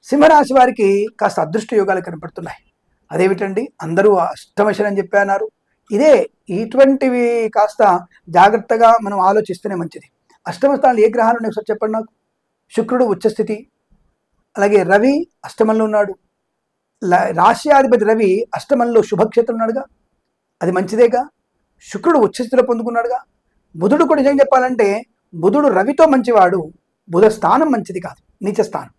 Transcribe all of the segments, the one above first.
సింహరాశి వారికి కాస్త అదృష్ట యోగాలు కనపడుతున్నాయి. అదేమిటండి, అందరూ అష్టమ శని అని చెప్పి అన్నారు. ఇదే ఇటువంటివి కాస్త జాగ్రత్తగా మనం ఆలోచిస్తేనే మంచిది. అష్టమ స్థానంలో ఏ గ్రహాలు ఉన్నాయి ఒకసారి చెప్పండి నాకు. శుక్రుడు ఉచ్చస్థితి, అలాగే రవి అష్టమంలో ఉన్నాడు. రాశ్యాధిపతి రవి అష్టమంలో శుభక్షేత్రం ఉన్నాడుగా, అది మంచిదేగా. శుక్రుడు ఉచ్చస్థితిలో పొందుకున్నాడుగా. బుధుడు కూడా నిజం చెప్పాలంటే బుధుడు రవితో మంచివాడు, బుధ స్థానం మంచిది కాదు, నీచ స్థానం.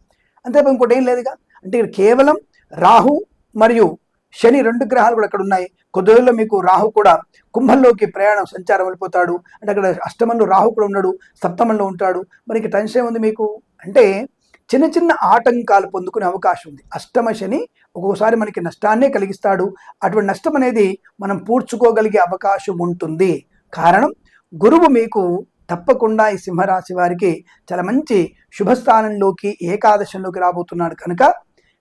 అంతే ఇంకోటి ఏం లేదుగా. అంటే ఇక్కడ కేవలం రాహు మరియు శని రెండు గ్రహాలు కూడా అక్కడ ఉన్నాయి. కొద్ది రోజుల్లో మీకు రాహు కూడా కుంభంలోకి ప్రయాణం సంచారం వెళ్ళిపోతాడు. అంటే అక్కడ అష్టమంలో రాహు కూడా ఉన్నాడు, సప్తమంలో ఉంటాడు. మరి ఇక టెన్షన్ ఏముంది మీకు అంటే చిన్న చిన్న ఆటంకాలు పొందుకునే అవకాశం ఉంది. అష్టమ శని ఒక్కొక్కసారి మనకి నష్టాన్నే కలిగిస్తాడు. అటువంటి నష్టం అనేది మనం పూడ్చుకోగలిగే అవకాశం ఉంటుంది. కారణం గురువు మీకు తప్పకుండా ఈ సింహరాశి వారికి చాలా మంచి శుభస్థానంలోకి ఏకాదశంలోకి రాబోతున్నాడు కనుక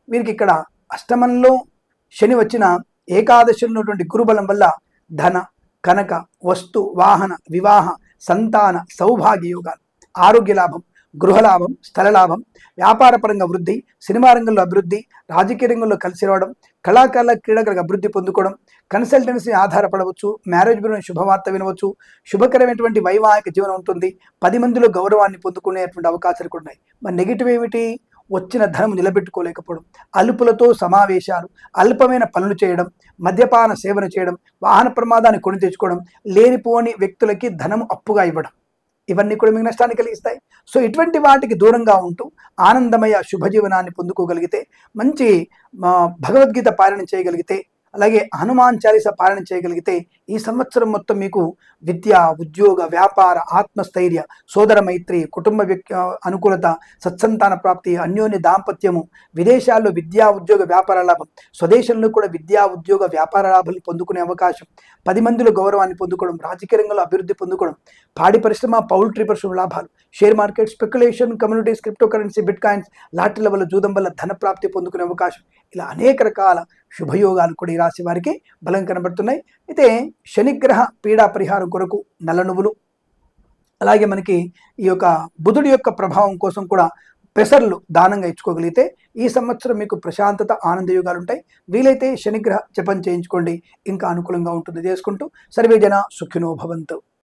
వీరికి ఇక్కడ అష్టమంలో శని వచ్చిన ఏకాదశి ఉన్నటువంటి గురుబలం వల్ల ధన కనక వస్తు వాహన వివాహ సంతాన సౌభాగ్య యోగాలు, ఆరోగ్య లాభం, గృహలాభం, స్థల లాభం, వ్యాపారపరంగా వృద్ధి, సినిమా రంగంలో అభివృద్ధి, రాజకీయ రంగంలో కలిసి రావడం, కళాకారుల క్రీడాకారులకు అభివృద్ధి పొందుకోవడం, కన్సల్టెన్సీ ఆధారపడవచ్చు, మ్యారేజ్ బ్యూరో శుభవార్త వినవచ్చు, శుభకరమైనటువంటి వైవాహిక జీవనం ఉంటుంది, 10 మందిలో గౌరవాన్ని పొందుకునేటువంటి అవకాశాలు కూడా ఉన్నాయి. మరి నెగిటివ్ ఏమిటి? వచ్చిన ధనం నిలబెట్టుకోలేకపోవడం, అలుపులతో సమావేశాలు, అల్పమైన పనులు చేయడం, మద్యపాన సేవన చేయడం, వాహన ప్రమాదాన్ని కొని తెచ్చుకోవడం, లేనిపోని వ్యక్తులకి ధనం అప్పుగా ఇవ్వడం, ఇవన్నీ కూడా మీకు నష్టాన్ని కలిగిస్తాయి. సో ఇటువంటి వాటికి దూరంగా ఉంటూ ఆనందమయ శుభజీవనాన్ని పొందుకోగలిగితే, మంచి భగవద్గీత పారాయణ చేయగలిగితే, అలాగే హనుమాన్ చాలీస పాలన చేయగలిగితే ఈ సంవత్సరం మొత్తం మీకు విద్య, ఉద్యోగ, వ్యాపార, ఆత్మస్థైర్య, సోదర మైత్రి, కుటుంబ అనుకూలత, సత్సంతాన ప్రాప్తి, అన్యోన్య దాంపత్యము, విదేశాల్లో విద్యా ఉద్యోగ వ్యాపార లాభం, స్వదేశంలో కూడా విద్యా ఉద్యోగ వ్యాపార లాభాలు పొందుకునే అవకాశం, 10 మందిలో గౌరవాన్ని పొందుకోవడం, రాజకీయ రంగంలో అభివృద్ధి పొందుకోవడం, పాడి పరిశ్రమ, పౌల్ట్రీ పరిశ్రమ లాభాలు, share market, speculation, communities, crypto currency, bitcoins, లాటరీల వల్ల, జూదం వల్ల ధన ప్రాప్తి పొందుకునే అవకాశం, ఇలా అనేక రకాల శుభయోగాలు కూడా ఈ రాశి వారికి బలం కనబడుతున్నాయి. అయితే శనిగ్రహ పీడా పరిహారం కొరకు నల్ల నువ్వులు, అలాగే మనకి ఈ యొక్క బుధుడి యొక్క ప్రభావం కోసం కూడా పెసర్లు దానంగా ఇచ్చుకోగలిగితే ఈ సంవత్సరం మీకు ప్రశాంతత, ఆనందయోగాలు ఉంటాయి. వీలైతే శనిగ్రహ జపం చేయించుకోండి, ఇంకా అనుకూలంగా ఉంటుంది. చేసుకుంటూ సర్వే జన సుఖినో భవంతు.